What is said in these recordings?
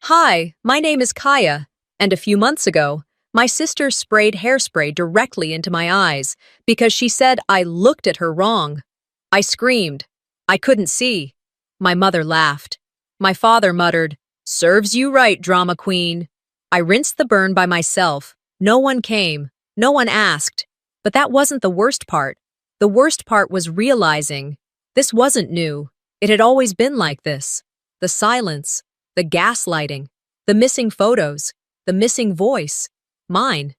Hi, my name is Kaya, and a few months ago, my sister sprayed hairspray directly into my eyes because she said I looked at her wrong. I screamed. I couldn't see. My mother laughed. My father muttered, "Serves you right, drama queen." I rinsed the burn by myself. No one came. No one asked. But that wasn't the worst part. The worst part was realizing this wasn't new. It had always been like this. The silence, the gaslighting, the missing photos, the missing voice, mine.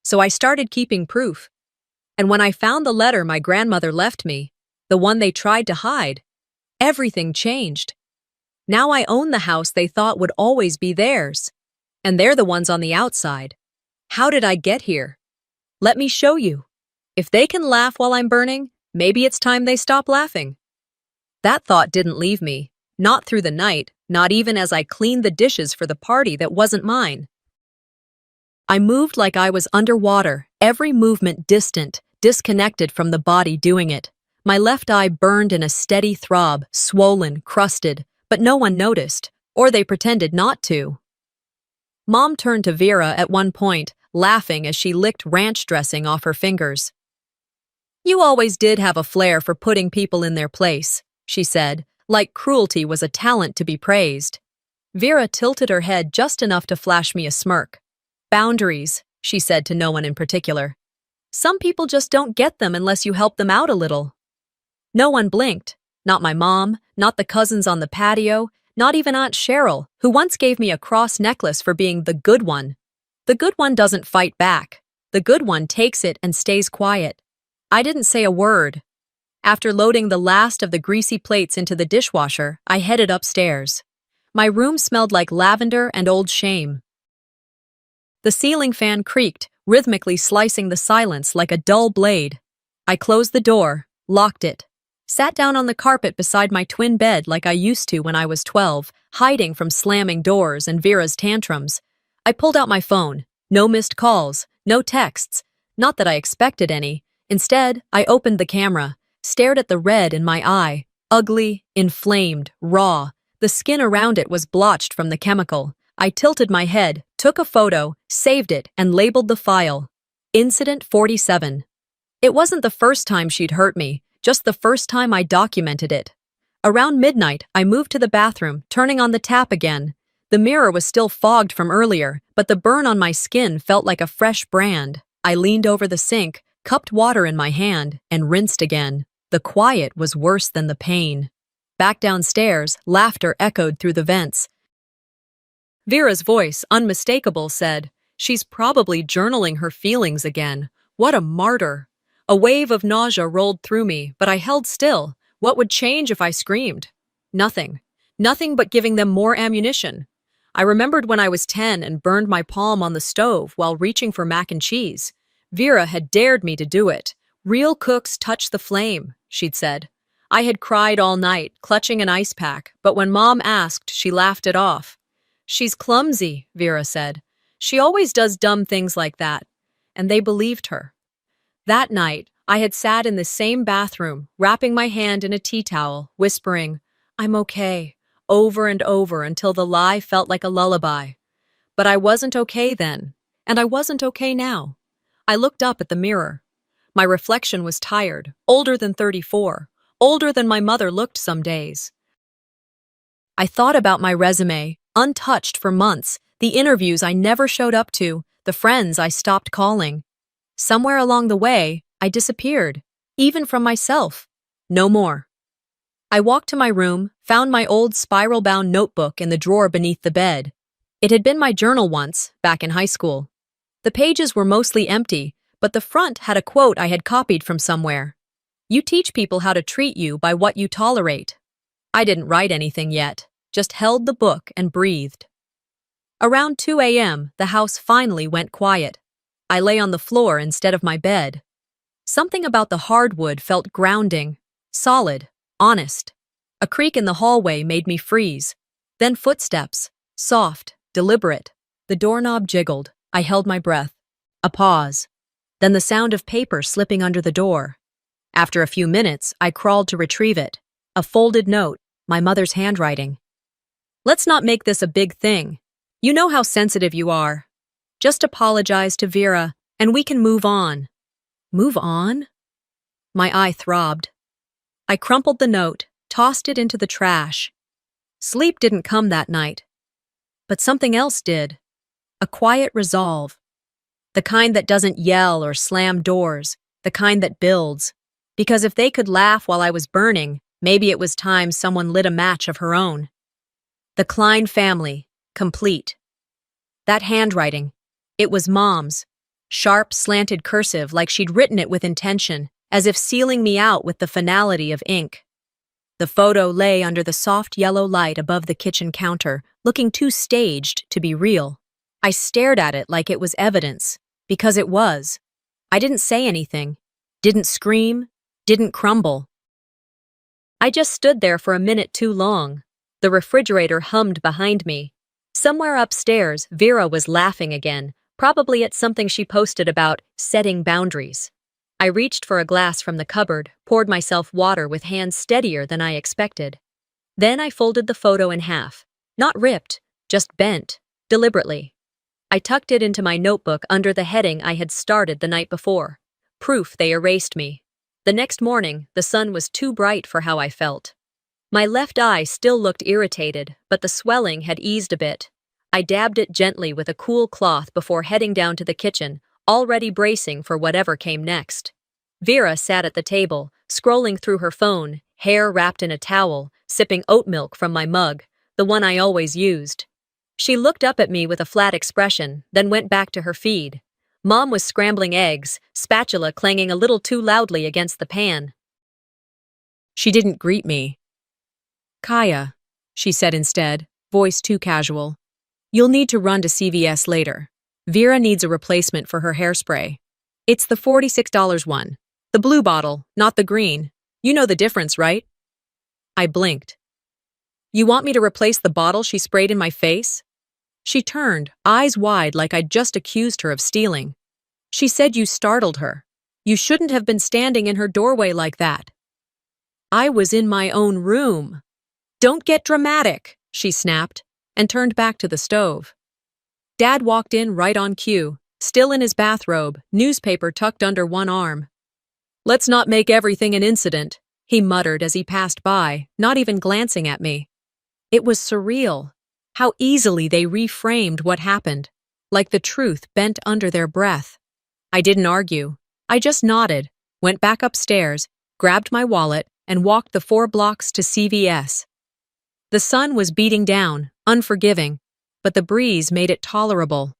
So I started keeping proof. And when I found the letter my grandmother left me, the one they tried to hide, everything changed. Now I own the house they thought would always be theirs. And they're the ones on the outside. How did I get here? Let me show you. If they can laugh while I'm burning, maybe it's time they stop laughing. That thought didn't leave me, not through the night, not even as I cleaned the dishes for the party that wasn't mine. I moved like I was underwater, every movement distant, disconnected from the body doing it. My left eye burned in a steady throb, swollen, crusted, but no one noticed, or they pretended not to. Mom turned to Vera at one point, laughing as she licked ranch dressing off her fingers. "You always did have a flair for putting people in their place," she said, like cruelty was a talent to be praised. Vera tilted her head just enough to flash me a smirk. "Boundaries," she said to no one in particular. "Some people just don't get them unless you help them out a little." No one blinked. Not my mom, not the cousins on the patio, not even Aunt Cheryl, who once gave me a cross necklace for being the good one. The good one doesn't fight back. The good one takes it and stays quiet. I didn't say a word. After loading the last of the greasy plates into the dishwasher, I headed upstairs. My room smelled like lavender and old shame. The ceiling fan creaked, rhythmically slicing the silence like a dull blade. I closed the door, locked it, sat down on the carpet beside my twin bed like I used to when I was 12, hiding from slamming doors and Vera's tantrums. I pulled out my phone. No missed calls, no texts. Not that I expected any. Instead, I opened the camera, stared at the red in my eye, ugly, inflamed, raw. The skin around it was blotched from the chemical. I tilted my head, took a photo, saved it, and labeled the file. Incident 47. It wasn't the first time she'd hurt me, just the first time I documented it. Around midnight, I moved to the bathroom, turning on the tap again. The mirror was still fogged from earlier, but the burn on my skin felt like a fresh brand. I leaned over the sink, cupped water in my hand, and rinsed again. The quiet was worse than the pain. Back downstairs, laughter echoed through the vents. Vera's voice, unmistakable, said, "She's probably journaling her feelings again. What a martyr." A wave of nausea rolled through me, but I held still. What would change if I screamed? Nothing. Nothing but giving them more ammunition. I remembered when I was 10 and burned my palm on the stove while reaching for mac and cheese. Vera had dared me to do it. "Real cooks touch the flame," she'd said. I had cried all night, clutching an ice pack, but when Mom asked, she laughed it off. "She's clumsy," Vera said. "She always does dumb things like that." And they believed her. That night, I had sat in the same bathroom, wrapping my hand in a tea towel, whispering, "I'm okay," over and over until the lie felt like a lullaby. But I wasn't okay then, and I wasn't okay now. I looked up at the mirror. My reflection was tired, older than 34, older than my mother looked some days. I thought about my resume, untouched for months, the interviews I never showed up to, the friends I stopped calling. Somewhere along the way, I disappeared, even from myself. No more. I walked to my room, found my old spiral-bound notebook in the drawer beneath the bed. It had been my journal once, back in high school. The pages were mostly empty, but the front had a quote I had copied from somewhere. "You teach people how to treat you by what you tolerate." I didn't write anything yet, just held the book and breathed. Around 2 a.m., the house finally went quiet. I lay on the floor instead of my bed. Something about the hardwood felt grounding, solid, honest. A creak in the hallway made me freeze. Then footsteps, soft, deliberate. The doorknob jiggled. I held my breath. A pause. Then the sound of paper slipping under the door. After a few minutes, I crawled to retrieve it. A folded note, my mother's handwriting. "Let's not make this a big thing. You know how sensitive you are. Just apologize to Vera, and we can move on. Move on? My eye throbbed. I crumpled the note, tossed it into the trash. Sleep didn't come that night. But something else did. A quiet resolve. The kind that doesn't yell or slam doors, the kind that builds. Because if they could laugh while I was burning, maybe it was time someone lit a match of her own. The Klein family, complete. That handwriting, it was Mom's. Sharp, slanted cursive like she'd written it with intention, as if sealing me out with the finality of ink. The photo lay under the soft yellow light above the kitchen counter, looking too staged to be real. I stared at it like it was evidence, because it was. I didn't say anything, didn't scream, didn't crumble. I just stood there for a minute too long. The refrigerator hummed behind me. Somewhere upstairs, Vera was laughing again, probably at something she posted about setting boundaries. I reached for a glass from the cupboard, poured myself water with hands steadier than I expected. Then I folded the photo in half. Not ripped, just bent, deliberately. I tucked it into my notebook under the heading I had started the night before. Proof they erased me. The next morning, the sun was too bright for how I felt. My left eye still looked irritated, but the swelling had eased a bit. I dabbed it gently with a cool cloth before heading down to the kitchen, already bracing for whatever came next. Vera sat at the table, scrolling through her phone, hair wrapped in a towel, sipping oat milk from my mug, the one I always used. She looked up at me with a flat expression, then went back to her feed. Mom was scrambling eggs, spatula clanging a little too loudly against the pan. She didn't greet me. "Kaya," she said instead, voice too casual. "You'll need to run to CVS later. Vera needs a replacement for her hairspray. It's the $46 one. The blue bottle, not the green. You know the difference, right?" I blinked. "You want me to replace the bottle she sprayed in my face?" She turned, eyes wide like I'd just accused her of stealing. "She said you startled her. You shouldn't have been standing in her doorway like that." "I was in my own room." "Don't get dramatic," she snapped, and turned back to the stove. Dad walked in right on cue, still in his bathrobe, newspaper tucked under one arm. "Let's not make everything an incident," he muttered as he passed by, not even glancing at me. It was surreal, how easily they reframed what happened, like the truth bent under their breath. I didn't argue. I just nodded, went back upstairs, grabbed my wallet, and walked the 4 blocks to CVS. The sun was beating down, unforgiving, but the breeze made it tolerable.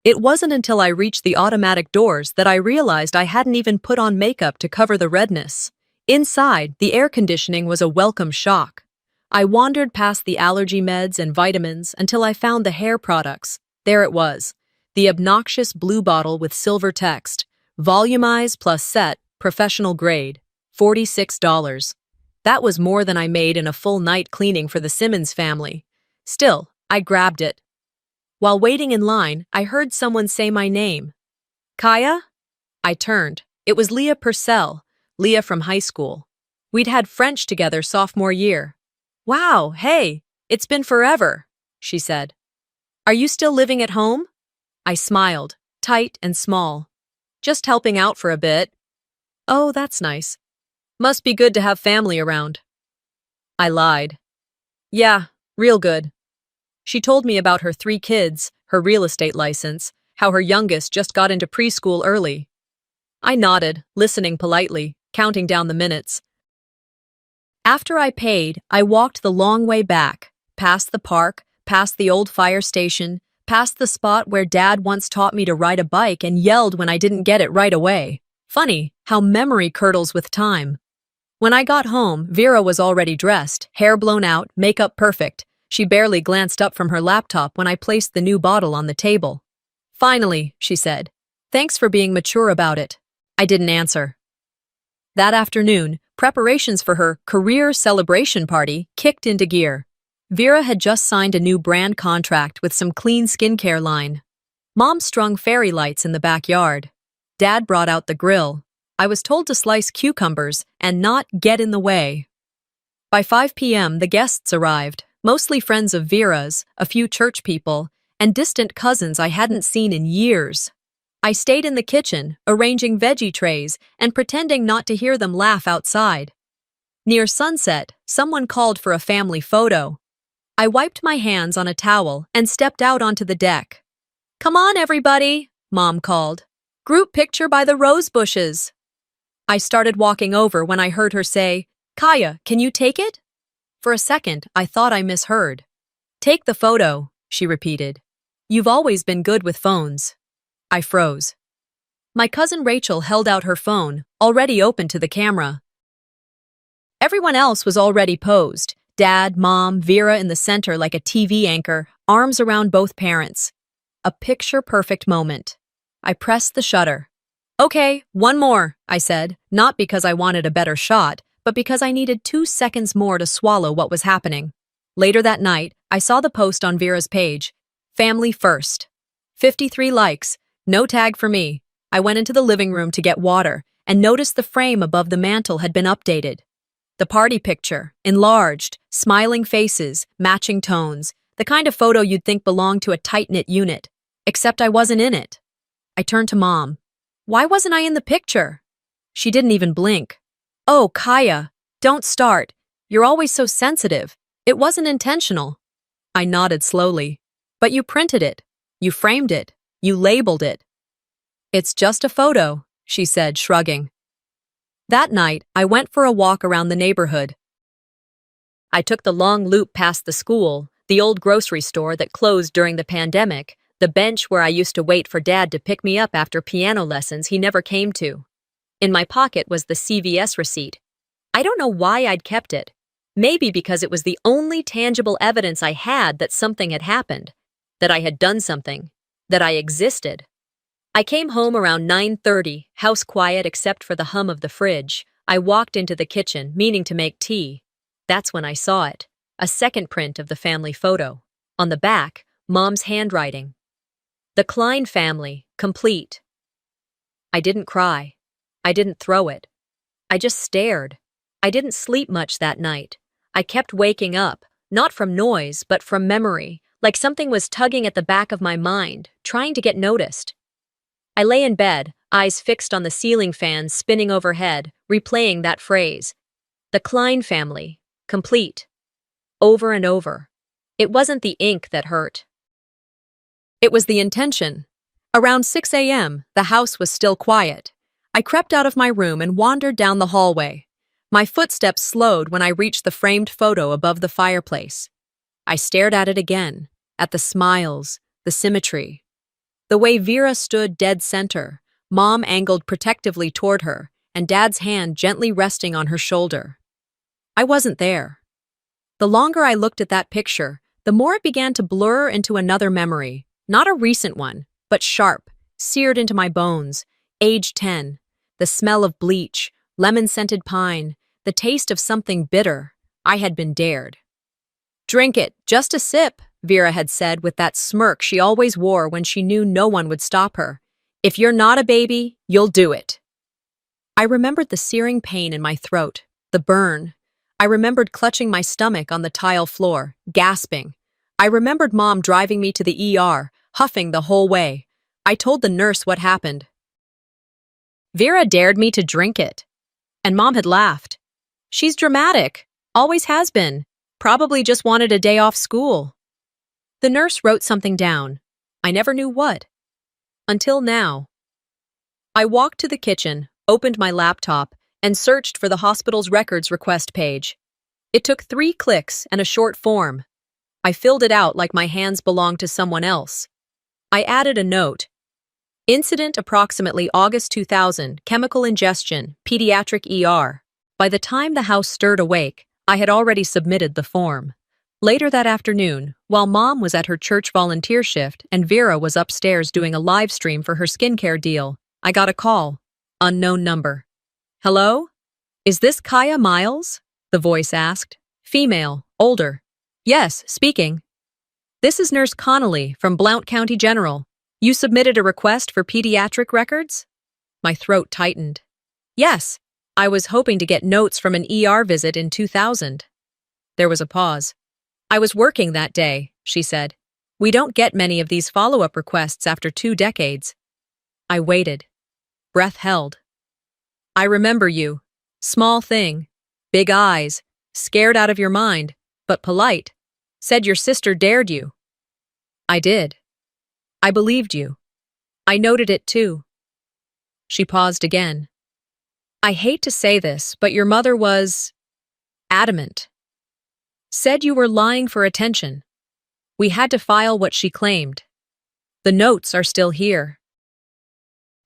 It wasn't until I reached the automatic doors that I realized I hadn't even put on makeup to cover the redness. Inside, the air conditioning was a welcome shock. I wandered past the allergy meds and vitamins until I found the hair products. There it was, the obnoxious blue bottle with silver text, Volumize plus Set, professional grade, $46. That was more than I made in a full night cleaning for the Simmons family. Still, I grabbed it. While waiting in line, I heard someone say my name. "Kaya?" I turned. It was Leah Purcell, Leah from high school. We'd had French together sophomore year. "Wow, hey, it's been forever," she said. "Are you still living at home?" I smiled, tight and small. "Just helping out for a bit." "Oh, that's nice. Must be good to have family around." I lied. "Yeah, real good." She told me about her 3 kids, her real estate license, how her youngest just got into preschool early. I nodded, listening politely, counting down the minutes. After I paid, I walked the long way back, past the park, past the old fire station, past the spot where Dad once taught me to ride a bike and yelled when I didn't get it right away. Funny how memory curdles with time. When I got home, Vera was already dressed, hair blown out, makeup perfect. She barely glanced up from her laptop when I placed the new bottle on the table. "Finally," she said. "Thanks for being mature about it." I didn't answer. That afternoon, preparations for her career celebration party kicked into gear. Vera had just signed a new brand contract with some clean skincare line. Mom strung fairy lights in the backyard. Dad brought out the grill. I was told to slice cucumbers and not get in the way. By 5 p.m., the guests arrived. Mostly friends of Vera's, a few church people, and distant cousins I hadn't seen in years. I stayed in the kitchen, arranging veggie trays and pretending not to hear them laugh outside. Near sunset, someone called for a family photo. I wiped my hands on a towel and stepped out onto the deck. "Come on, everybody," Mom called. "Group picture by the rose bushes." I started walking over when I heard her say, "Kaya, can you take it?" For a second, I thought I misheard. "Take the photo," she repeated. "You've always been good with phones." I froze. My cousin Rachel held out her phone, already open to the camera. Everyone else was already posed. Dad, Mom, Vera in the center like a TV anchor, arms around both parents. A picture-perfect moment. I pressed the shutter. "Okay, one more," I said, not because I wanted a better shot, but because I needed 2 seconds more to swallow what was happening. Later that night, I saw the post on Vera's page. "Family first." 53 likes. No tag for me. I went into the living room to get water and noticed the frame above the mantel had been updated. The party picture, enlarged, smiling faces, matching tones, the kind of photo you'd think belonged to a tight-knit unit, except I wasn't in it. I turned to Mom. "Why wasn't I in the picture?" She didn't even blink. "Oh, Kaya, don't start. You're always so sensitive. It wasn't intentional." I nodded slowly. "But you printed it. You framed it. You labeled it." "It's just a photo," she said, shrugging. That night, I went for a walk around the neighborhood. I took the long loop past the school, the old grocery store that closed during the pandemic, the bench where I used to wait for Dad to pick me up after piano lessons he never came to. In my pocket was the CVS receipt. I don't know why I'd kept it. Maybe because it was the only tangible evidence I had that something had happened, that I had done something, that I existed. I came home around 9:30, house quiet except for the hum of the fridge. I walked into the kitchen, meaning to make tea. That's when I saw it, a second print of the family photo. On the back, Mom's handwriting. "The Klein family, complete." I didn't cry. I didn't throw it. I just stared. I didn't sleep much that night. I kept waking up, not from noise, but from memory, like something was tugging at the back of my mind, trying to get noticed. I lay in bed, eyes fixed on the ceiling fan spinning overhead, replaying that phrase. "The Klein family, complete." Over and over. It wasn't the ink that hurt. It was the intention. Around 6 a.m., the house was still quiet. I crept out of my room and wandered down the hallway. My footsteps slowed when I reached the framed photo above the fireplace. I stared at it again, at the smiles, the symmetry. The way Vera stood dead center, Mom angled protectively toward her, and Dad's hand gently resting on her shoulder. I wasn't there. The longer I looked at that picture, the more it began to blur into another memory, not a recent one, but sharp, seared into my bones. Age 10, the smell of bleach, lemon-scented pine, the taste of something bitter. I had been dared. "Drink it, just a sip," Vera had said with that smirk she always wore when she knew no one would stop her. "If you're not a baby, you'll do it." I remembered the searing pain in my throat, the burn. I remembered clutching my stomach on the tile floor, gasping. I remembered Mom driving me to the ER, huffing the whole way. I told the nurse what happened. Vera dared me to drink it. And Mom had laughed. "She's dramatic. Always has been. Probably just wanted a day off school." The nurse wrote something down. I never knew what. Until now. I walked to the kitchen, opened my laptop, and searched for the hospital's records request page. It took 3 clicks and a short form. I filled it out like my hands belonged to someone else. I added a note. "Incident approximately August 2000, chemical ingestion, pediatric ER." By the time the house stirred awake, I had already submitted the form. Later that afternoon, while Mom was at her church volunteer shift and Vera was upstairs doing a live stream for her skincare deal, I got a call. Unknown number. "Hello? Is this Kaya Miles?" the voice asked. Female, older. "Yes, speaking." "This is Nurse Connolly from Blount County General. You submitted a request for pediatric records?" My throat tightened. "Yes, I was hoping to get notes from an ER visit in 2000. There was a pause. I was working that day, she said. We don't get many of these follow-up requests after 2 decades. I waited. Breath held. I remember you. Small thing. Big eyes. Scared out of your mind, but polite. Said your sister dared you. I did. I believed you. I noted it too. She paused again. I hate to say this, but your mother was adamant. Said you were lying for attention. We had to file what she claimed. The notes are still here.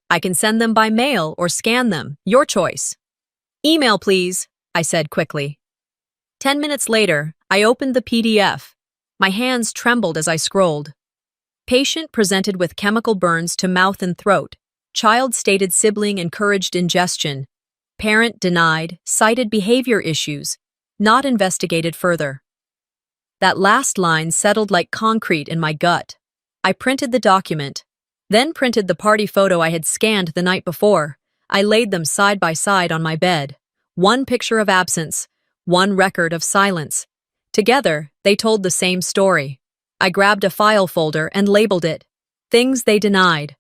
I can send them by mail or scan them, your choice. Email, please, I said quickly. 10 minutes later, I opened the PDF. My hands trembled as I scrolled. Patient presented with chemical burns to mouth and throat. Child stated sibling encouraged ingestion. Parent denied, cited behavior issues, not investigated further. That last line settled like concrete in my gut. I printed the document, then printed the party photo I had scanned the night before. I laid them side by side on my bed. One picture of absence, one record of silence. Together, they told the same story. I grabbed a file folder and labeled it, Things They Denied.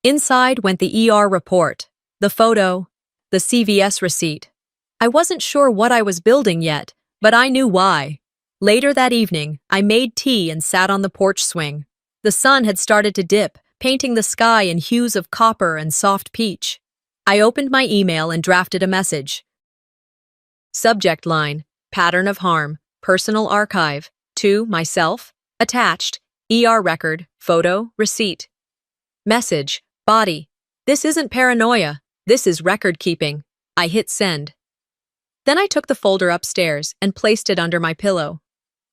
Inside went the ER report, the photo, the CVS receipt. I wasn't sure what I was building yet, but I knew why. Later that evening, I made tea and sat on the porch swing. The sun had started to dip, painting the sky in hues of copper and soft peach. I opened my email and drafted a message. Subject line, Pattern of Harm, Personal Archive, to myself, attached, ER record, photo, receipt. Message, body, this isn't paranoia, this is record keeping. I hit send. Then I took the folder upstairs and placed it under my pillow.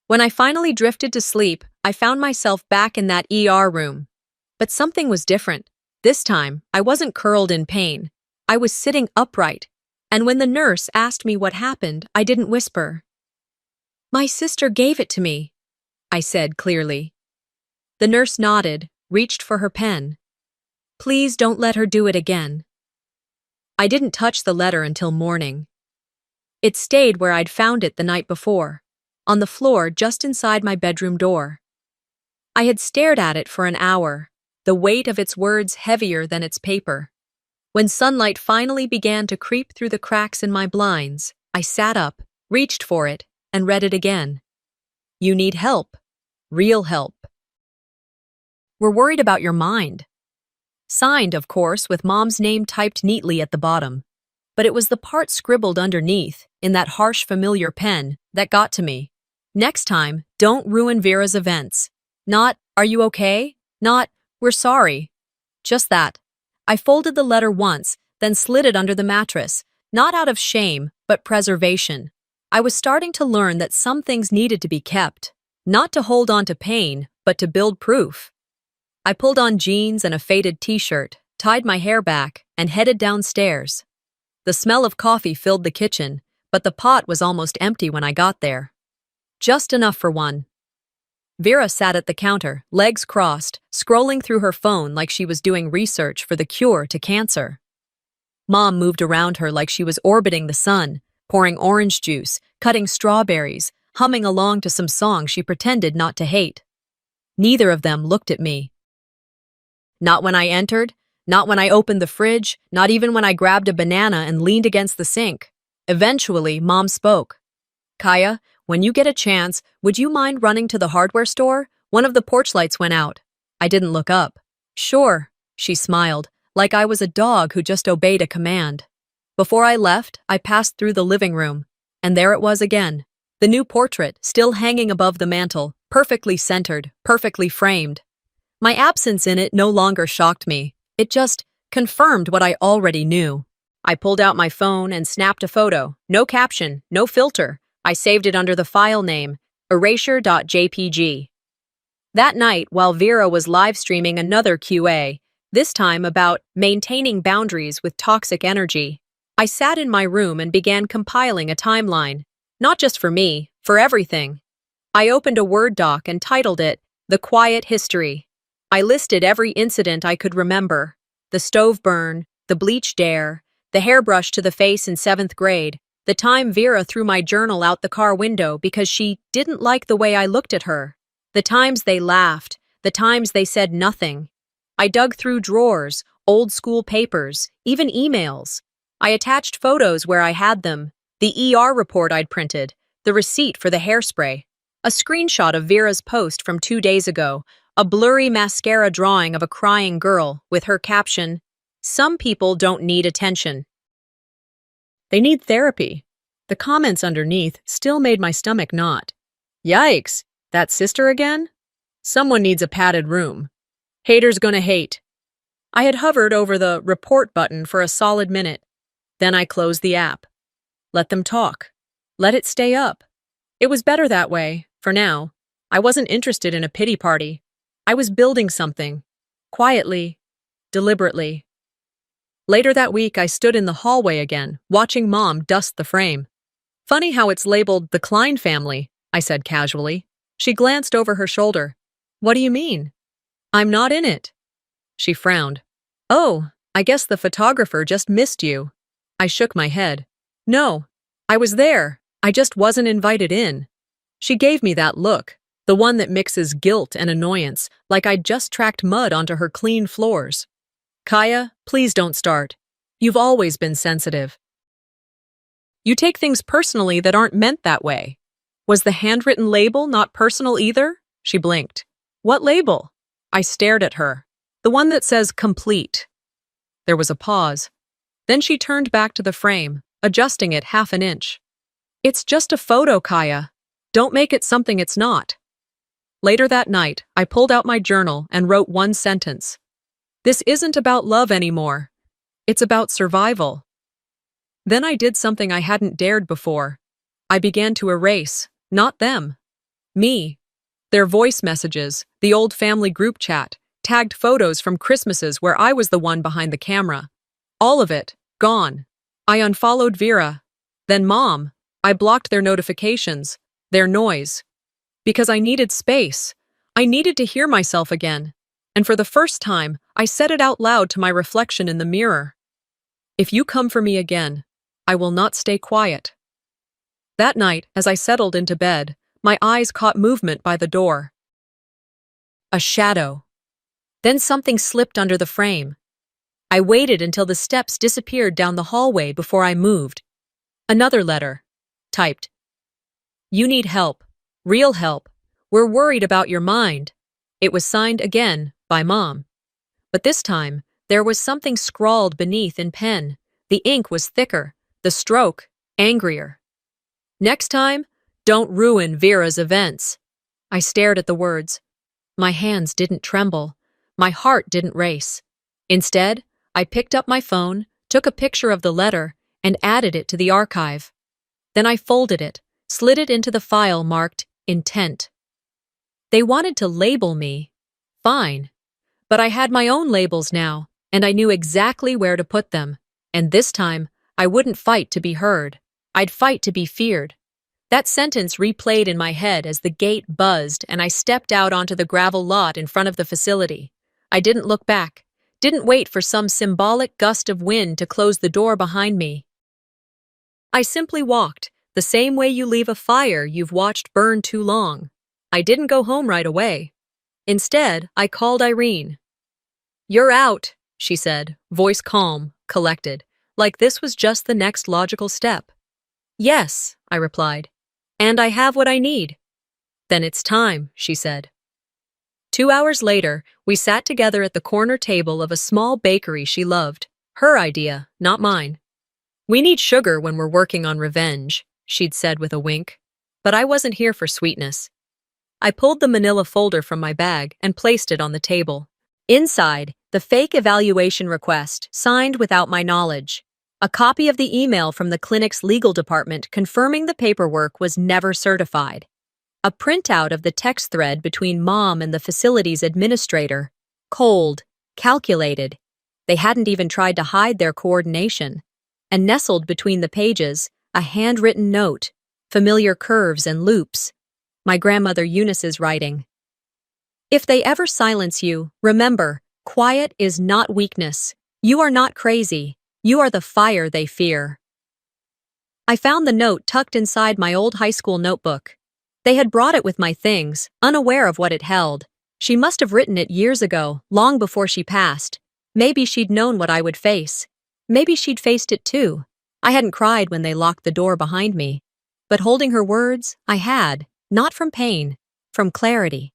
When I finally drifted to sleep, I found myself back in that ER room. But something was different. This time, I wasn't curled in pain. I was sitting upright, and when the nurse asked me what happened, I didn't whisper. My sister gave it to me, I said clearly. The nurse nodded, reached for her pen. Please don't let her do it again. I didn't touch the letter until morning. It stayed where I'd found it the night before, on the floor just inside my bedroom door. I had stared at it for an hour, the weight of its words heavier than its paper. When sunlight finally began to creep through the cracks in my blinds, I sat up, reached for it, and read it again. You need help. Real help. We're worried about your mind. Signed, of course, with Mom's name typed neatly at the bottom. But it was the part scribbled underneath, in that harsh, familiar pen, that got to me. Next time, don't ruin Vera's events. Not, are you okay? Not, we're sorry. Just that. I folded the letter once, then slid it under the mattress, not out of shame, but preservation. I was starting to learn that some things needed to be kept, not to hold on to pain, but to build proof. I pulled on jeans and a faded t-shirt, tied my hair back, and headed downstairs. The smell of coffee filled the kitchen, but the pot was almost empty when I got there. Just enough for one. Vera sat at the counter, legs crossed, scrolling through her phone like she was doing research for the cure to cancer. Mom moved around her like she was orbiting the sun, pouring orange juice, cutting strawberries, humming along to some song she pretended not to hate. Neither of them looked at me. Not when I entered, not when I opened the fridge, not even when I grabbed a banana and leaned against the sink. Eventually, Mom spoke. Kaya, when you get a chance, would you mind running to the hardware store? One of the porch lights went out. I didn't look up. Sure, she smiled, like I was a dog who just obeyed a command. Before I left, I passed through the living room, and there it was again. The new portrait, still hanging above the mantel, perfectly centered, perfectly framed. My absence in it no longer shocked me. It just confirmed what I already knew. I pulled out my phone and snapped a photo. No caption, no filter. I saved it under the file name, erasure.jpg. That night, while Vera was live streaming another QA, this time about maintaining boundaries with toxic energy, I sat in my room and began compiling a timeline. Not just for me, for everything. I opened a Word doc and titled it, The Quiet History. I listed every incident I could remember. The stove burn, the bleached dare, the hairbrush to the face in 7th grade, The time Vera threw my journal out the car window because she didn't like the way I looked at her. The times they laughed, the times they said nothing. I dug through drawers, old school papers, even emails. I attached photos where I had them, the ER report I'd printed, the receipt for the hairspray, a screenshot of Vera's post from 2 days ago, a blurry mascara drawing of a crying girl with her caption, "Some people don't need attention. They need therapy." The comments underneath still made my stomach knot. Yikes, that sister again? Someone needs a padded room. Haters gonna hate. I had hovered over the report button for a solid minute. Then I closed the app. Let them talk. Let it stay up. It was better that way, for now. I wasn't interested in a pity party. I was building something. Quietly. Deliberately. Later that week, I stood in the hallway again, watching Mom dust the frame. "Funny how it's labeled the Klein family," I said casually. She glanced over her shoulder. "What do you mean?" "I'm not in it." She frowned. "Oh, I guess the photographer just missed you." I shook my head. "No, I was there. I just wasn't invited in." She gave me that look, the one that mixes guilt and annoyance, like I'd just tracked mud onto her clean floors. "Kaya, please don't start. You've always been sensitive. You take things personally that aren't meant that way." "Was the handwritten label not personal either?" She blinked. "What label?" I stared at her. "The one that says complete." There was a pause. Then she turned back to the frame, adjusting it half an inch. "It's just a photo, Kaya. Don't make it something it's not." Later that night, I pulled out my journal and wrote one sentence. "This isn't about love anymore. It's about survival." Then I did something I hadn't dared before. I began to erase, not them. Me. Their voice messages, the old family group chat, tagged photos from Christmases where I was the one behind the camera. All of it, gone. I unfollowed Vera. Then Mom. I blocked their notifications, their noise. Because I needed space. I needed to hear myself again. And for the first time, I said it out loud to my reflection in the mirror. "If you come for me again, I will not stay quiet." That night, as I settled into bed, my eyes caught movement by the door. A shadow. Then something slipped under the frame. I waited until the steps disappeared down the hallway before I moved. Another letter. Typed. "You need help. Real help. We're worried about your mind." It was signed again by Mom. But this time, there was something scrawled beneath in pen. The ink was thicker, the stroke angrier. "Next time, don't ruin Vera's events." I stared at the words. My hands didn't tremble. My heart didn't race. Instead, I picked up my phone, took a picture of the letter, and added it to the archive. Then I folded it, slid it into the file marked Intent. They wanted to label me. Fine. But I had my own labels now, and I knew exactly where to put them. And this time, I wouldn't fight to be heard. I'd fight to be feared. That sentence replayed in my head as the gate buzzed and I stepped out onto the gravel lot in front of the facility. I didn't look back, didn't wait for some symbolic gust of wind to close the door behind me. I simply walked, the same way you leave a fire you've watched burn too long. I didn't go home right away. Instead, I called Irene. "You're out," she said, voice calm, collected, like this was just the next logical step. "Yes," I replied, "and I have what I need." "Then it's time," she said. 2 hours later, we sat together at the corner table of a small bakery she loved. Her idea, not mine. "We need sugar when we're working on revenge," she'd said with a wink. But I wasn't here for sweetness. I pulled the manila folder from my bag and placed it on the table. Inside, the fake evaluation request, signed without my knowledge. A copy of the email from the clinic's legal department confirming the paperwork was never certified. A printout of the text thread between Mom and the facility's administrator. Cold, calculated. They hadn't even tried to hide their coordination. And nestled between the pages, a handwritten note, familiar curves and loops. My grandmother Eunice's writing. "If they ever silence you, remember, quiet is not weakness. You are not crazy. You are the fire they fear." I found the note tucked inside my old high school notebook. They had brought it with my things, unaware of what it held. She must have written it years ago, long before she passed. Maybe she'd known what I would face. Maybe she'd faced it too. I hadn't cried when they locked the door behind me. But holding her words, I had, not from pain, from clarity.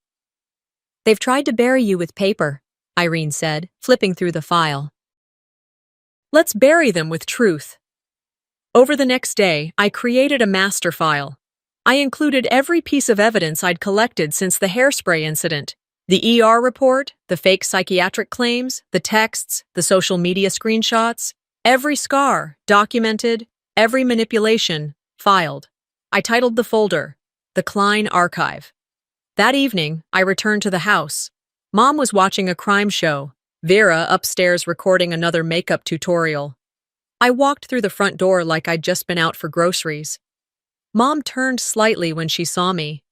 "They've tried to bury you with paper," Irene said, flipping through the file. "Let's bury them with truth." Over the next day, I created a master file. I included every piece of evidence I'd collected since the Hairspray incident. The ER report, the fake psychiatric claims, the texts, the social media screenshots, every scar, documented, every manipulation, filed. I titled the folder, The Klein Archive. That evening, I returned to the house. Mom was watching a crime show, Vera upstairs recording another makeup tutorial. I walked through the front door like I'd just been out for groceries. Mom turned slightly when she saw me.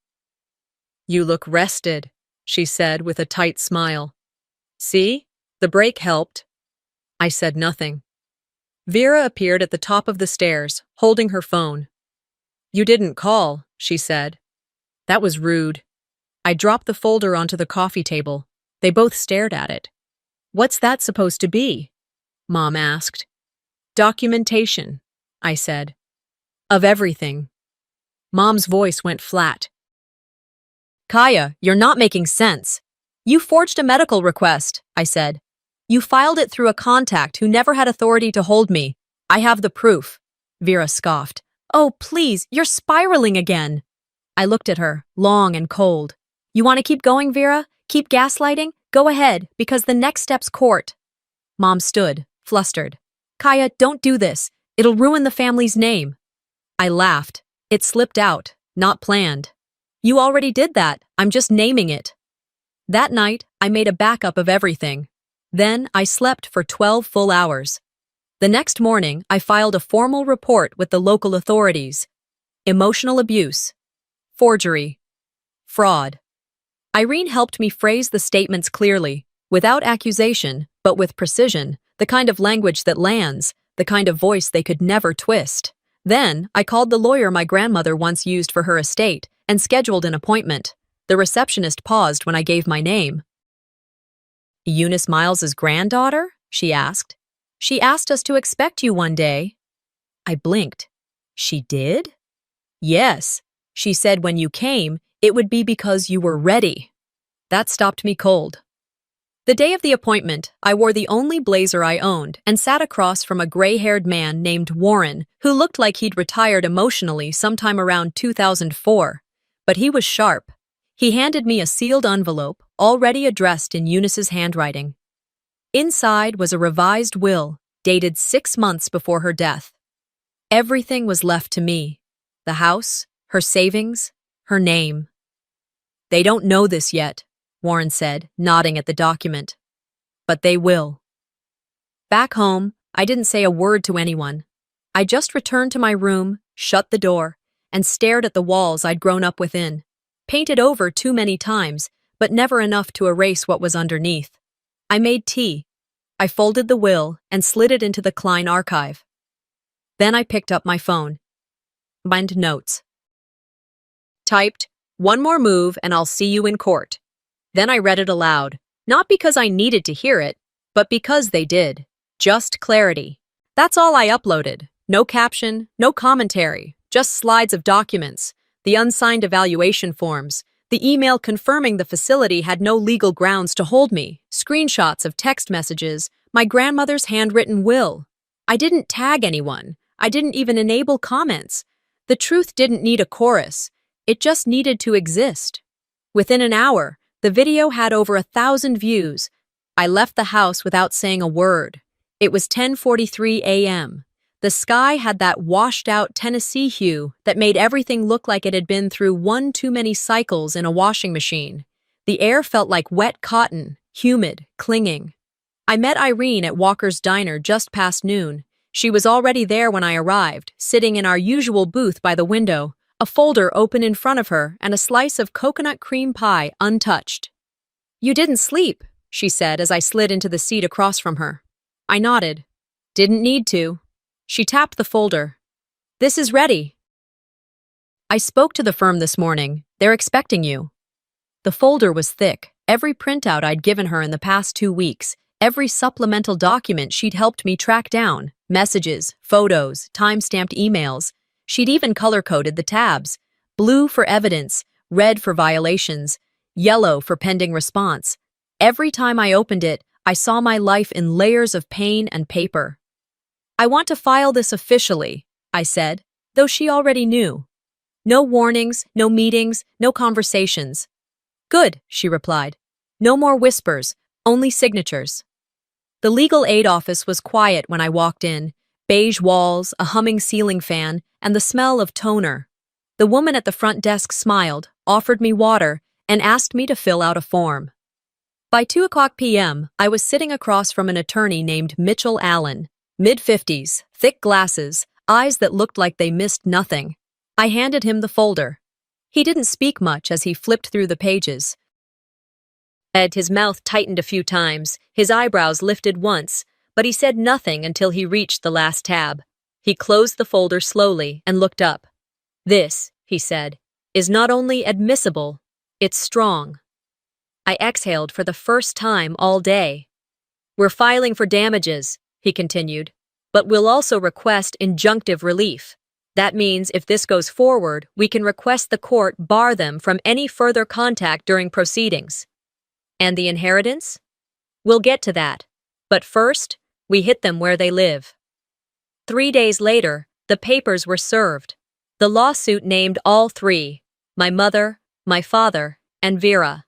"You look rested," she said with a tight smile. "See? The break helped." I said nothing. Vera appeared at the top of the stairs, holding her phone. "You didn't call," she said. That was rude. I dropped the folder onto the coffee table. They both stared at it. "What's that supposed to be?" Mom asked. "Documentation," I said. "Of everything." Mom's voice went flat. "Kaya, you're not making sense. You forged a medical request," I said. "You filed it through a contact who never had authority to hold me. I have the proof." Vera scoffed. "Oh, please, you're spiraling again." I looked at her, long and cold. "You want to keep going, Vera? Keep gaslighting? Go ahead, because the next step's court." Mom stood, flustered. "Kaya, don't do this. It'll ruin the family's name." I laughed. It slipped out, not planned. "You already did that. I'm just naming it." That night, I made a backup of everything. Then I slept for 12 full hours. The next morning, I filed a formal report with the local authorities. Emotional abuse. Forgery. Fraud. Irene helped me phrase the statements clearly, without accusation, but with precision, the kind of language that lands, the kind of voice they could never twist. Then, I called the lawyer my grandmother once used for her estate and scheduled an appointment. The receptionist paused when I gave my name. "Eunice Miles's granddaughter?" she asked. "She asked us to expect you one day." I blinked. "She did?" "Yes. She said when you came, it would be because you were ready." That stopped me cold. The day of the appointment, I wore the only blazer I owned and sat across from a gray-haired man named Warren, who looked like he'd retired emotionally sometime around 2004. But he was sharp. He handed me a sealed envelope, already addressed in Eunice's handwriting. Inside was a revised will, dated 6 months before her death. Everything was left to me. The house, her savings, her name. "They don't know this yet," Warren said, nodding at the document. "But they will." Back home, I didn't say a word to anyone. I just returned to my room, shut the door, and stared at the walls I'd grown up within, painted over too many times, but never enough to erase what was underneath. I made tea. I folded the will and slid it into the Klein archive. Then I picked up my phone. Bind notes. Typed, "One more move and I'll see you in court." Then I read it aloud, not because I needed to hear it, but because they did. Just clarity. That's all I uploaded. No caption, no commentary, just slides of documents, the unsigned evaluation forms, the email confirming the facility had no legal grounds to hold me, screenshots of text messages, my grandmother's handwritten will. I didn't tag anyone. I didn't even enable comments. The truth didn't need a chorus. It just needed to exist. Within an hour, the video had over 1,000 views. I left the house without saying a word. It was 10:43 a.m. The sky had that washed-out Tennessee hue that made everything look like it had been through one too many cycles in a washing machine. The air felt like wet cotton, humid, clinging. I met Irene at Walker's Diner just past noon. She was already there when I arrived, sitting in our usual booth by the window, a folder open in front of her and a slice of coconut cream pie untouched. "You didn't sleep," she said as I slid into the seat across from her. I nodded. "Didn't need to." She tapped the folder. This is ready. I spoke to the firm this morning. They're expecting you. The folder was thick. Every printout I'd given her in the past 2 weeks, every supplemental document she'd helped me track down, messages, photos, time-stamped emails. She'd even color-coded the tabs. Blue for evidence, red for violations, yellow for pending response. Every time I opened it, I saw my life in layers of pain and paper. I want to file this officially, I said, though she already knew. No warnings, no meetings, no conversations. Good, she replied. No more whispers, only signatures. The legal aid office was quiet when I walked in. Beige walls, a humming ceiling fan, and the smell of toner. The woman at the front desk smiled, offered me water, and asked me to fill out a form. By 2:00 p.m., I was sitting across from an attorney named Mitchell Allen, mid-50s, thick glasses, eyes that looked like they missed nothing. I handed him the folder. He didn't speak much as he flipped through the pages. His mouth tightened a few times, his eyebrows lifted once, but he said nothing until he reached the last tab. He closed the folder slowly and looked up. This, he said, is not only admissible, it's strong. I exhaled for the first time all day. We're filing for damages, he continued, but we'll also request injunctive relief. That means if this goes forward, we can request the court bar them from any further contact during proceedings. And the inheritance? We'll get to that. But first, we hit them where they live. 3 days later, the papers were served. The lawsuit named all three, my mother, my father, and Vera.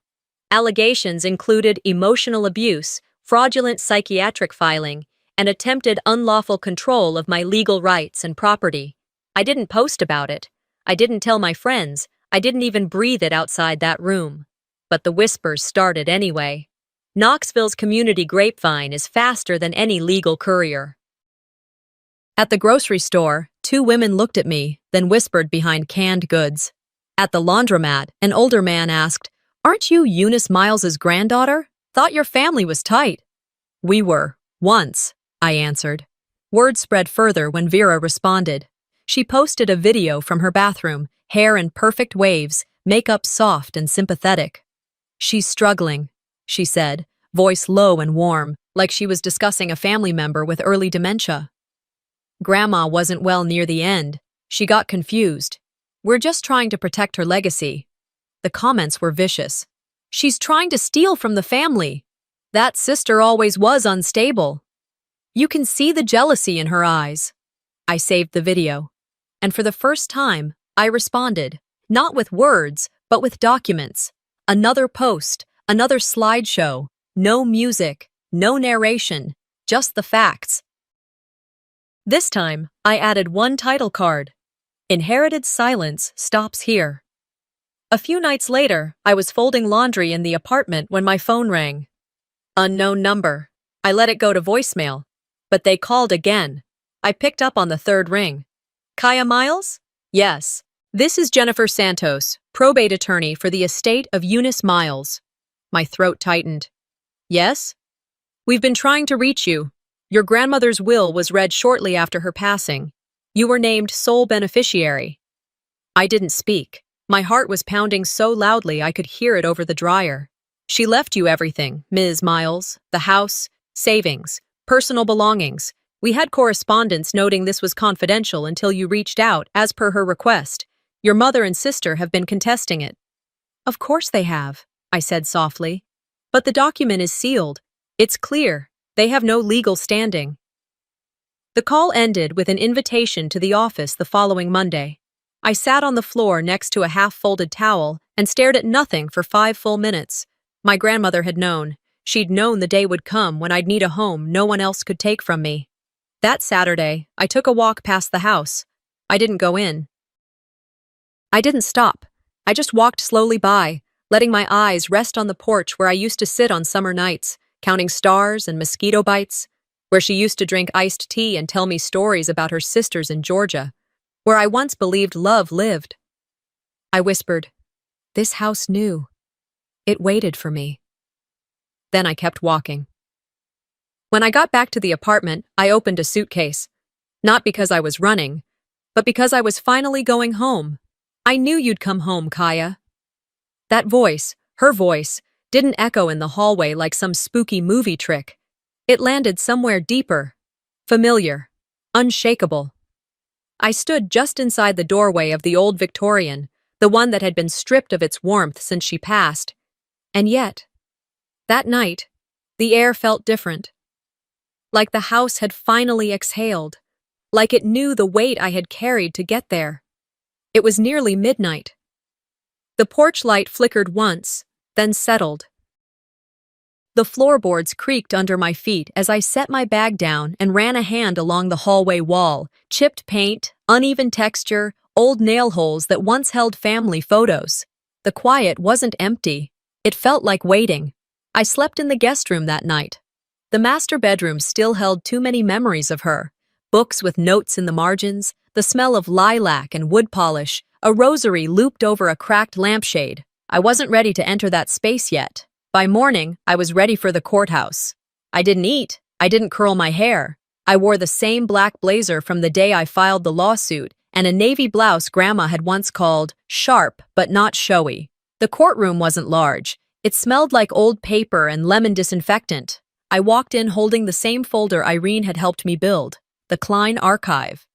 Allegations included emotional abuse, fraudulent psychiatric filing, and attempted unlawful control of my legal rights and property. I didn't post about it. I didn't tell my friends. I didn't even breathe it outside that room. But the whispers started anyway. Knoxville's community grapevine is faster than any legal courier. At the grocery store, 2 women looked at me, then whispered behind canned goods. At the laundromat, an older man asked, "Aren't you Eunice Miles's granddaughter? Thought your family was tight." "We were, once," I answered. Word spread further when Vera responded. She posted a video from her bathroom, hair in perfect waves, makeup soft and sympathetic. "She's struggling," she said, voice low and warm, like she was discussing a family member with early dementia. "Grandma wasn't well near the end. She got confused. We're just trying to protect her legacy." The comments were vicious. "She's trying to steal from the family. That sister always was unstable." You can see the jealousy in her eyes. I saved the video. And for the first time, I responded, not with words, but with documents. Another post, another slideshow, no music, no narration, just the facts. This time, I added one title card. Inherited silence stops here. A few nights later, I was folding laundry in the apartment when my phone rang. Unknown number. I let it go to voicemail, but they called again. I picked up on the 3rd ring. "Kaya Miles?" "Yes. This is Jennifer Santos, probate attorney for the estate of Eunice Miles." My throat tightened. "Yes? We've been trying to reach you. Your grandmother's will was read shortly after her passing. You were named sole beneficiary." I didn't speak. My heart was pounding so loudly I could hear it over the dryer. "She left you everything, Ms. Miles, the house, savings, personal belongings. We had correspondence noting this was confidential until you reached out, as per her request. Your mother and sister have been contesting it." "Of course they have," I said softly. "But the document is sealed. It's clear. They have no legal standing." The call ended with an invitation to the office the following Monday. I sat on the floor next to a half-folded towel and stared at nothing for 5 full minutes. My grandmother had known. She'd known the day would come when I'd need a home no one else could take from me. That Saturday, I took a walk past the house. I didn't go in. I didn't stop. I just walked slowly by, letting my eyes rest on the porch where I used to sit on summer nights, counting stars and mosquito bites, where she used to drink iced tea and tell me stories about her sisters in Georgia, where I once believed love lived. I whispered, "This house knew. It waited for me." Then I kept walking. When I got back to the apartment, I opened a suitcase. Not because I was running, but because I was finally going home. I knew you'd come home, Kaya. That voice, her voice, didn't echo in the hallway like some spooky movie trick. It landed somewhere deeper, familiar, unshakable. I stood just inside the doorway of the old Victorian, the one that had been stripped of its warmth since she passed. And yet, that night, the air felt different. Like the house had finally exhaled, like it knew the weight I had carried to get there. It was nearly midnight. The porch light flickered once, then settled. The floorboards creaked under my feet as I set my bag down and ran a hand along the hallway wall, chipped paint, uneven texture, old nail holes that once held family photos. The quiet wasn't empty. It felt like waiting. I slept in the guest room that night. The master bedroom still held too many memories of her. Books with notes in the margins, the smell of lilac and wood polish, a rosary looped over a cracked lampshade. I wasn't ready to enter that space yet. By morning, I was ready for the courthouse. I didn't eat. I didn't curl my hair. I wore the same black blazer from the day I filed the lawsuit and a navy blouse Grandma had once called sharp but not showy. The courtroom wasn't large. It smelled like old paper and lemon disinfectant. I walked in holding the same folder Irene had helped me build, the Klein Archive.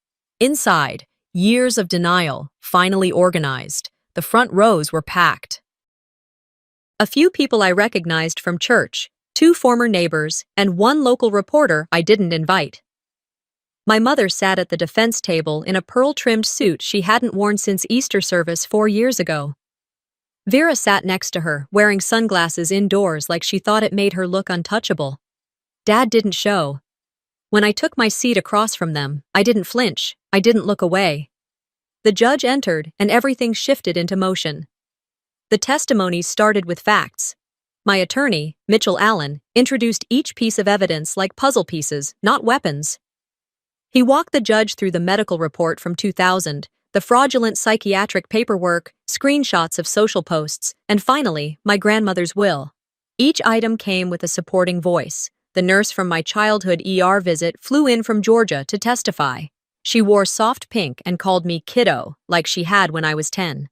Inside, years of denial, finally organized. The front rows were packed. A few people I recognized from church, 2 former neighbors, and 1 local reporter I didn't invite. My mother sat at the defense table in a pearl-trimmed suit she hadn't worn since Easter service 4 years ago. Vera sat next to her, wearing sunglasses indoors like she thought it made her look untouchable. Dad didn't show. When I took my seat across from them, I didn't flinch. I didn't look away. The judge entered, and everything shifted into motion. The testimonies started with facts. My attorney, Mitchell Allen, introduced each piece of evidence like puzzle pieces, not weapons. He walked the judge through the medical report from 2000, the fraudulent psychiatric paperwork, screenshots of social posts, and finally, my grandmother's will. Each item came with a supporting voice. The nurse from my childhood ER visit flew in from Georgia to testify. She wore soft pink and called me kiddo, like she had when I was 10.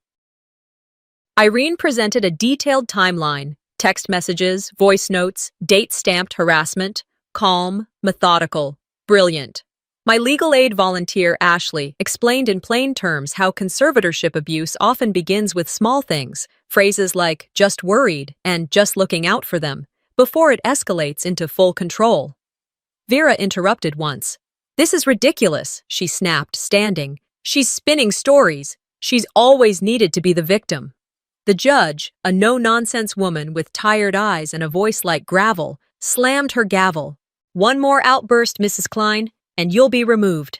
Irene presented a detailed timeline, text messages, voice notes, date-stamped harassment, calm, methodical, brilliant. My legal aid volunteer, Ashley, explained in plain terms how conservatorship abuse often begins with small things, phrases like just worried and just looking out for them, before it escalates into full control. Vera interrupted once. "This is ridiculous," she snapped, standing. "She's spinning stories. She's always needed to be the victim." The judge, a no-nonsense woman with tired eyes and a voice like gravel, slammed her gavel. "One more outburst, Mrs. Klein, and you'll be removed."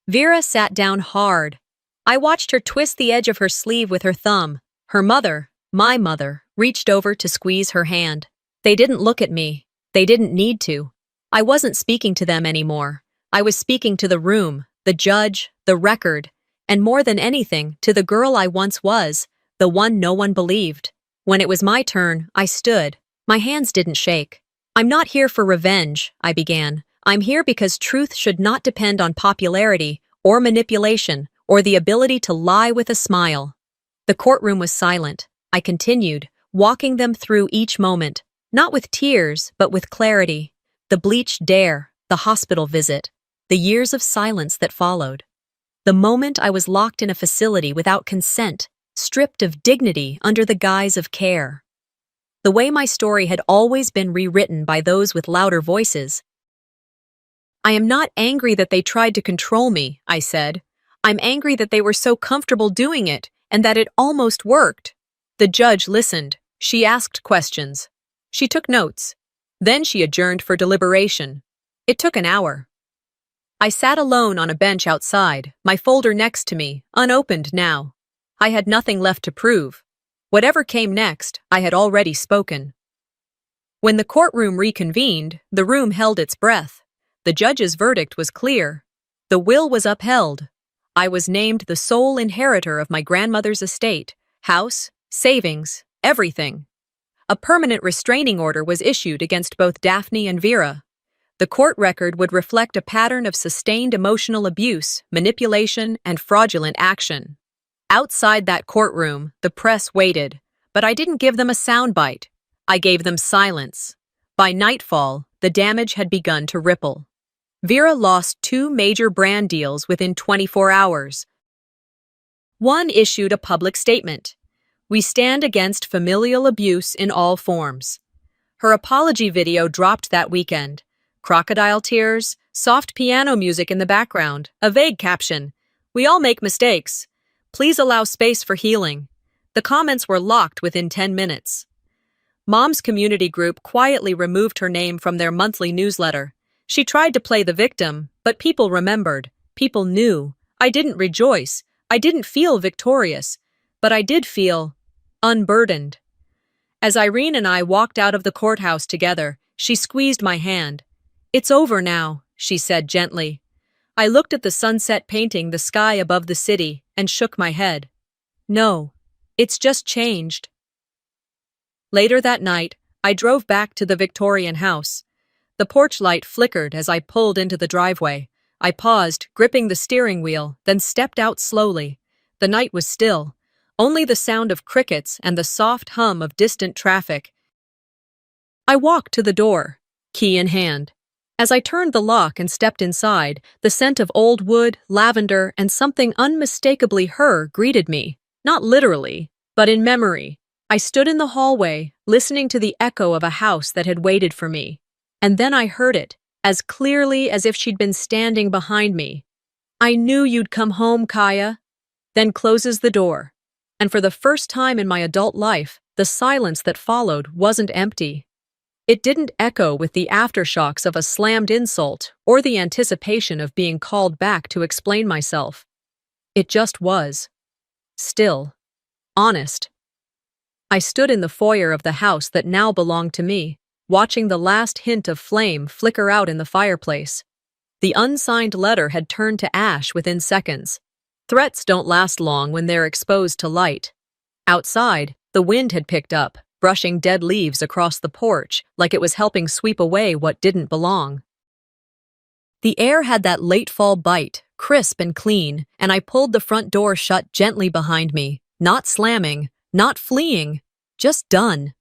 Vera sat down hard. I watched her twist the edge of her sleeve with her thumb. Her mother, my mother, reached over to squeeze her hand. They didn't look at me. They didn't need to. I wasn't speaking to them anymore. I was speaking to the room, the judge, the record, and more than anything, to the girl I once was, the one no one believed. When it was my turn, I stood. My hands didn't shake. "I'm not here for revenge," I began. "I'm here because truth should not depend on popularity or manipulation or the ability to lie with a smile." The courtroom was silent. I continued, walking them through each moment, not with tears, but with clarity. The bleached dare, the hospital visit, the years of silence that followed. The moment I was locked in a facility without consent, stripped of dignity under the guise of care. The way my story had always been rewritten by those with louder voices. "I am not angry that they tried to control me," I said. "I'm angry that they were so comfortable doing it and that it almost worked." The judge listened. She asked questions. She took notes. Then she adjourned for deliberation. It took an hour. I sat alone on a bench outside, my folder next to me, unopened now. I had nothing left to prove. Whatever came next, I had already spoken. When the courtroom reconvened, the room held its breath. The judge's verdict was clear. The will was upheld. I was named the sole inheritor of my grandmother's estate, house, savings, everything. A permanent restraining order was issued against both Daphne and Vera. The court record would reflect a pattern of sustained emotional abuse, manipulation, and fraudulent action. Outside that courtroom, the press waited, but I didn't give them a soundbite. I gave them silence. By nightfall, the damage had begun to ripple. Vera lost 2 major brand deals within 24 hours. One issued a public statement. "We stand against familial abuse in all forms." Her apology video dropped that weekend. Crocodile tears, soft piano music in the background, a vague caption, "We all make mistakes. Please allow space for healing." The comments were locked within 10 minutes. Mom's community group quietly removed her name from their monthly newsletter. She tried to play the victim, but people remembered. People knew. I didn't rejoice. I didn't feel victorious. But I did feel unburdened. As Irene and I walked out of the courthouse together, she squeezed my hand. "It's over now," she said gently. I looked at the sunset painting the sky above the city and shook my head. "No, it's just changed." Later that night, I drove back to the Victorian house. The porch light flickered as I pulled into the driveway. I paused, gripping the steering wheel, then stepped out slowly. The night was still, only the sound of crickets and the soft hum of distant traffic. I walked to the door, key in hand. As I turned the lock and stepped inside, the scent of old wood, lavender, and something unmistakably her greeted me, not literally, but in memory. I stood in the hallway, listening to the echo of a house that had waited for me. And then I heard it, as clearly as if she'd been standing behind me. "I knew you'd come home, Kaya." Then closes the door. And for the first time in my adult life, the silence that followed wasn't empty. It didn't echo with the aftershocks of a slammed insult or the anticipation of being called back to explain myself. It just was. Still. Honest. I stood in the foyer of the house that now belonged to me, watching the last hint of flame flicker out in the fireplace. The unsigned letter had turned to ash within seconds. Threats don't last long when they're exposed to light. Outside, the wind had picked up, brushing dead leaves across the porch like it was helping sweep away what didn't belong. The air had that late fall bite, crisp and clean, and I pulled the front door shut gently behind me, not slamming, not fleeing, just done.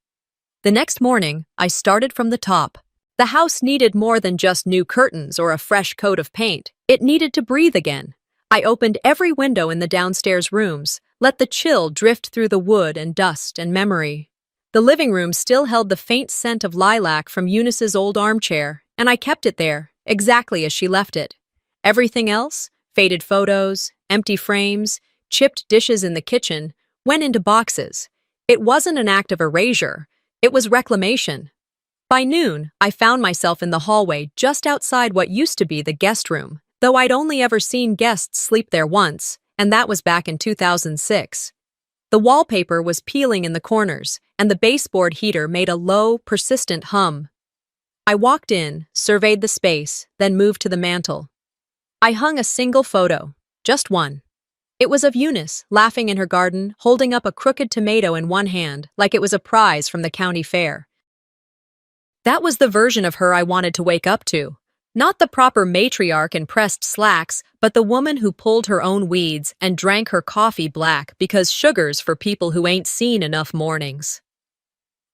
The next morning, I started from the top. The house needed more than just new curtains or a fresh coat of paint. It needed to breathe again. I opened every window in the downstairs rooms, let the chill drift through the wood and dust and memory. The living room still held the faint scent of lilac from Eunice's old armchair, and I kept it there, exactly as she left it. Everything else, faded photos, empty frames, chipped dishes in the kitchen, went into boxes. It wasn't an act of erasure, it was reclamation. By noon, I found myself in the hallway just outside what used to be the guest room, though I'd only ever seen guests sleep there once, and that was back in 2006. The wallpaper was peeling in the corners, and the baseboard heater made a low, persistent hum. I walked in, surveyed the space, then moved to the mantel. I hung a single photo, just one. It was of Eunice, laughing in her garden, holding up a crooked tomato in one hand, like it was a prize from the county fair. That was the version of her I wanted to wake up to. Not the proper matriarch in pressed slacks, but the woman who pulled her own weeds and drank her coffee black because sugar's for people who ain't seen enough mornings.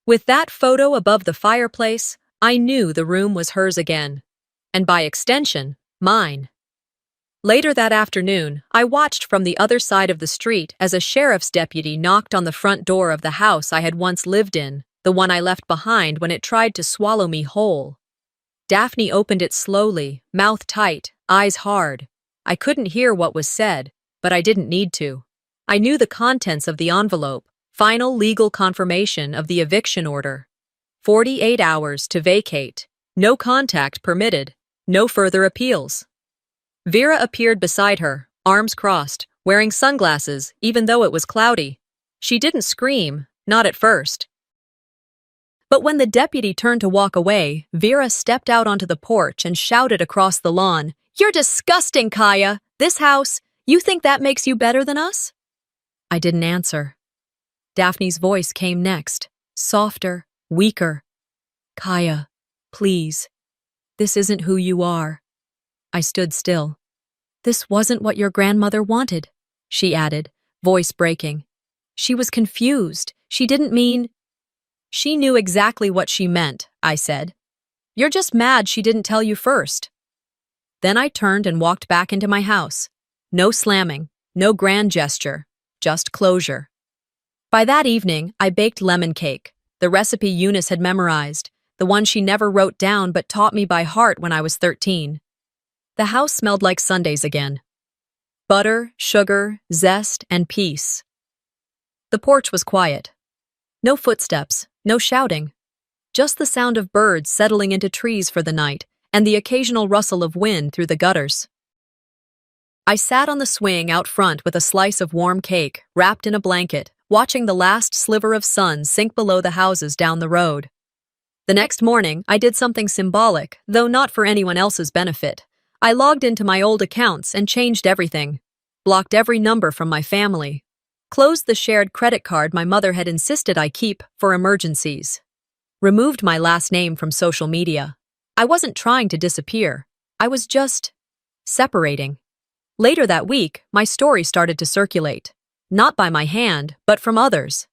With that photo above the fireplace, I knew the room was hers again. And by extension, mine. Later that afternoon, I watched from the other side of the street as a sheriff's deputy knocked on the front door of the house I had once lived in, the one I left behind when it tried to swallow me whole. Daphne opened it slowly, mouth tight, eyes hard. I couldn't hear what was said, but I didn't need to. I knew the contents of the envelope, final legal confirmation of the eviction order. 48 hours to vacate. No contact permitted. No further appeals. Vera appeared beside her, arms crossed, wearing sunglasses, even though it was cloudy. She didn't scream, not at first. But when the deputy turned to walk away, Vera stepped out onto the porch and shouted across the lawn, "You're disgusting, Kaya! This house, you think that makes you better than us?" I didn't answer. Daphne's voice came next, softer, weaker. "Kaya, please. This isn't who you are. I stood still. This wasn't what your grandmother wanted, she added, voice breaking. She was confused. She didn't mean. She knew exactly what she meant, I said. You're just mad she didn't tell you first. Then I turned and walked back into my house. No slamming, no grand gesture, just closure. By that evening, I baked lemon cake, the recipe Eunice had memorized, the one she never wrote down but taught me by heart when I was 13. The house smelled like Sundays again. Butter, sugar, zest, and peace. The porch was quiet. No footsteps, no shouting. Just the sound of birds settling into trees for the night and the occasional rustle of wind through the gutters. I sat on the swing out front with a slice of warm cake, wrapped in a blanket, watching the last sliver of sun sink below the houses down the road. The next morning, I did something symbolic, though not for anyone else's benefit. I logged into my old accounts and changed everything. Blocked every number from my family. Closed the shared credit card my mother had insisted I keep for emergencies. Removed my last name from social media. I wasn't trying to disappear. I was just separating. Later that week, my story started to circulate. Not by my hand, but from others.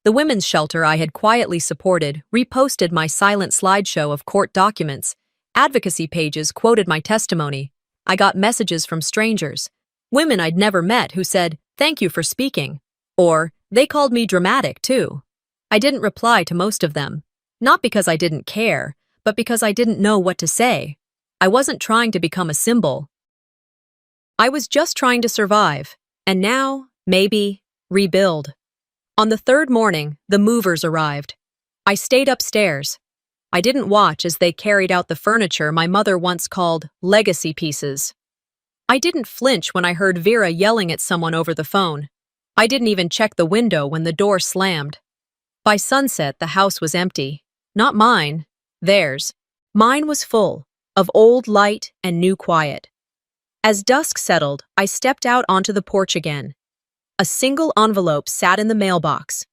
The women's shelter I had quietly supported reposted my silent slideshow of court documents. Advocacy pages quoted my testimony. I got messages from strangers. Women I'd never met who said, "Thank you for speaking." Or, they called me dramatic, too. I didn't reply to most of them. Not because I didn't care, but because I didn't know what to say. I wasn't trying to become a symbol. I was just trying to survive, and now, maybe, rebuild. On the third morning, the movers arrived. I stayed upstairs. I didn't watch as they carried out the furniture my mother once called legacy pieces. I didn't flinch when I heard Vera yelling at someone over the phone. I didn't even check the window when the door slammed. By sunset, the house was empty. Not mine, theirs. Mine was full, of old light and new quiet. As dusk settled, I stepped out onto the porch again. A single envelope sat in the mailbox.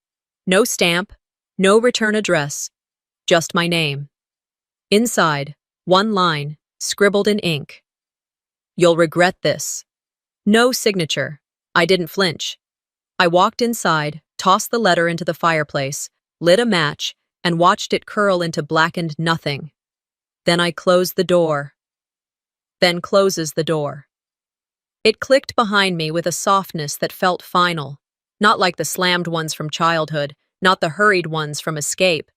No stamp, no return address, just my name. Inside, one line, scribbled in ink. You'll regret this. No signature. I didn't flinch. I walked inside, tossed the letter into the fireplace, lit a match, and watched it curl into blackened nothing. Then I closed the door. Then closes the door. It clicked behind me with a softness that felt final, not like the slammed ones from childhood, not the hurried ones from escape.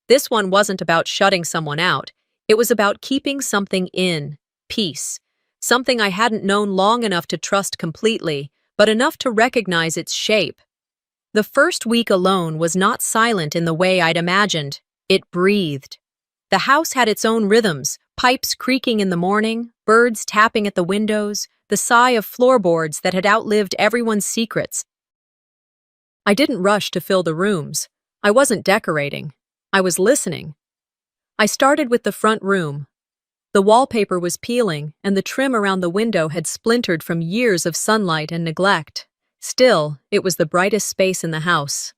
This one wasn't about shutting someone out. It was about keeping something in, peace, something I hadn't known long enough to trust completely, but enough to recognize its shape. The first week alone was not silent in the way I'd imagined. It breathed. The house had its own rhythms, pipes creaking in the morning, birds tapping at the windows, the sigh of floorboards that had outlived everyone's secrets. I didn't rush to fill the rooms. I wasn't decorating. I was listening. I started with the front room. The wallpaper was peeling, and the trim around the window had splintered from years of sunlight and neglect. Still, it was the brightest space in the house.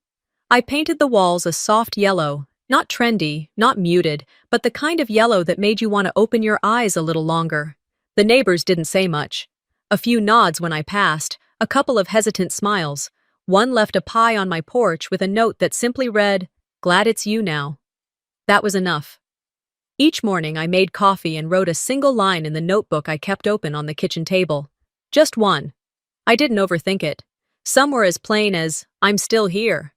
I painted the walls a soft yellow, not trendy, not muted, but the kind of yellow that made you want to open your eyes a little longer. The neighbors didn't say much. A few nods when I passed, a couple of hesitant smiles. One left a pie on my porch with a note that simply read, "Glad it's you now." That was enough. Each morning I made coffee and wrote a single line in the notebook I kept open on the kitchen table. Just one. I didn't overthink it. Some were as plain as, "I'm still here."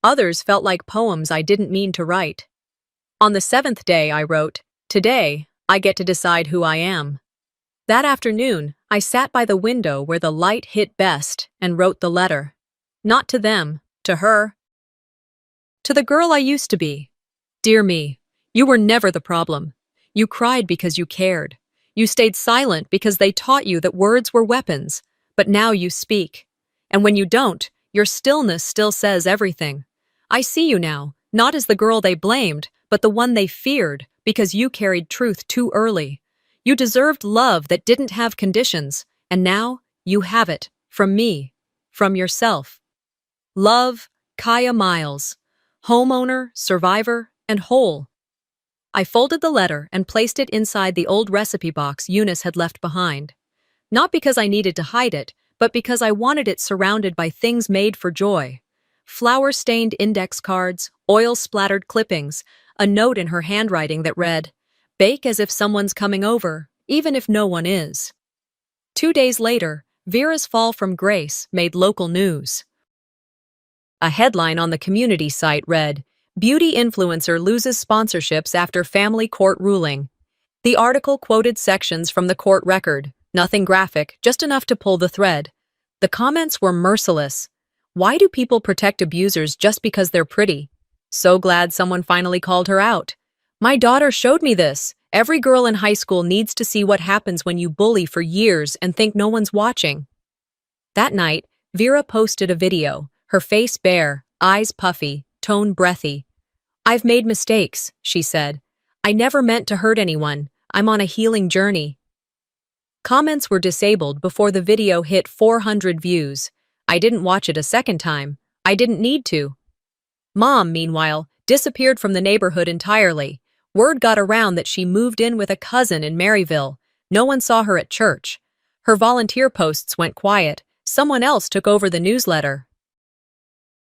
Others felt like poems I didn't mean to write. On the 7th day I wrote, "Today, I get to decide who I am." That afternoon, I sat by the window where the light hit best and wrote the letter. Not to them, to her. To the girl I used to be. Dear me, you were never the problem. You cried because you cared. You stayed silent because they taught you that words were weapons, but now you speak. And when you don't, your stillness still says everything. I see you now, not as the girl they blamed, but the one they feared, because you carried truth too early. You deserved love that didn't have conditions, and now you have it, from me, from yourself. Love, Kaya Miles, homeowner, survivor, and whole. I folded the letter and placed it inside the old recipe box Eunice had left behind. Not because I needed to hide it, but because I wanted it surrounded by things made for joy. Flour-stained index cards, oil-splattered clippings, a note in her handwriting that read, "Bake as if someone's coming over, even if no one is." 2 days later, Vera's fall from grace made local news. A headline on the community site read, "Beauty influencer loses sponsorships after family court ruling." The article quoted sections from the court record, nothing graphic, just enough to pull the thread. The comments were merciless. Why do people protect abusers just because they're pretty? So glad someone finally called her out. My daughter showed me this. Every girl in high school needs to see what happens when you bully for years and think no one's watching. That night, Vera posted a video, her face bare, eyes puffy, tone breathy. "I've made mistakes," she said. "I never meant to hurt anyone. I'm on a healing journey." Comments were disabled before the video hit 400 views. I didn't watch it a second time. I didn't need to. Mom, meanwhile, disappeared from the neighborhood entirely. Word got around that she moved in with a cousin in Maryville. No one saw her at church. Her volunteer posts went quiet. Someone else took over the newsletter.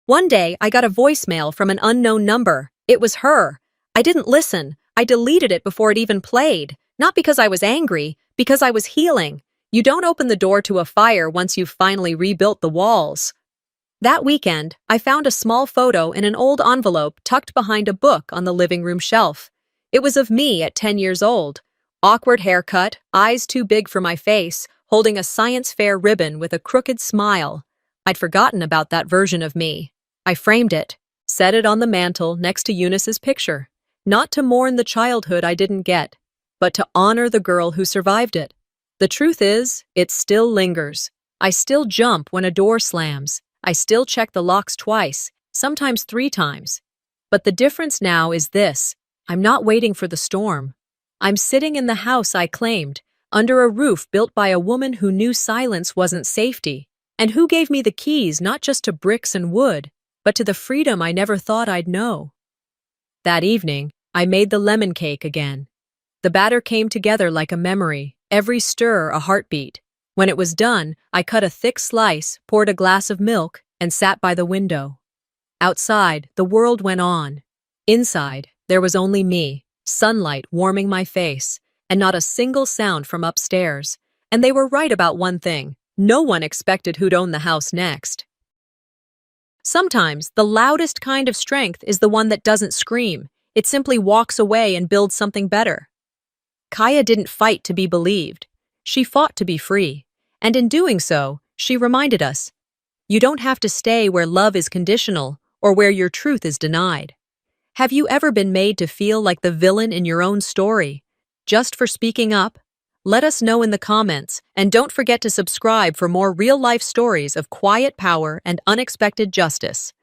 One day, I got a voicemail from an unknown number. It was her. I didn't listen. I deleted it before it even played. Not because I was angry, because I was healing. You don't open the door to a fire once you've finally rebuilt the walls. That weekend, I found a small photo in an old envelope tucked behind a book on the living room shelf. It was of me at 10 years old. Awkward haircut, eyes too big for my face, holding a science fair ribbon with a crooked smile. I'd forgotten about that version of me. I framed it, set it on the mantel next to Eunice's picture, not to mourn the childhood I didn't get, but to honor the girl who survived it. The truth is, it still lingers. I still jump when a door slams. I still check the locks twice, sometimes 3 times. But the difference now is this: I'm not waiting for the storm. I'm sitting in the house I claimed, under a roof built by a woman who knew silence wasn't safety, and who gave me the keys not just to bricks and wood, but to the freedom I never thought I'd know. That evening, I made the lemon cake again. The batter came together like a memory, every stir a heartbeat. When it was done, I cut a thick slice, poured a glass of milk, and sat by the window. Outside, the world went on. Inside, there was only me, sunlight warming my face, and not a single sound from upstairs. And they were right about one thing: no one expected who'd own the house next. Sometimes, the loudest kind of strength is the one that doesn't scream. It simply walks away and builds something better. Kaya didn't fight to be believed. She fought to be free. And in doing so, she reminded us, you don't have to stay where love is conditional or where your truth is denied. Have you ever been made to feel like the villain in your own story, just for speaking up? Let us know in the comments, and don't forget to subscribe for more real-life stories of quiet power and unexpected justice.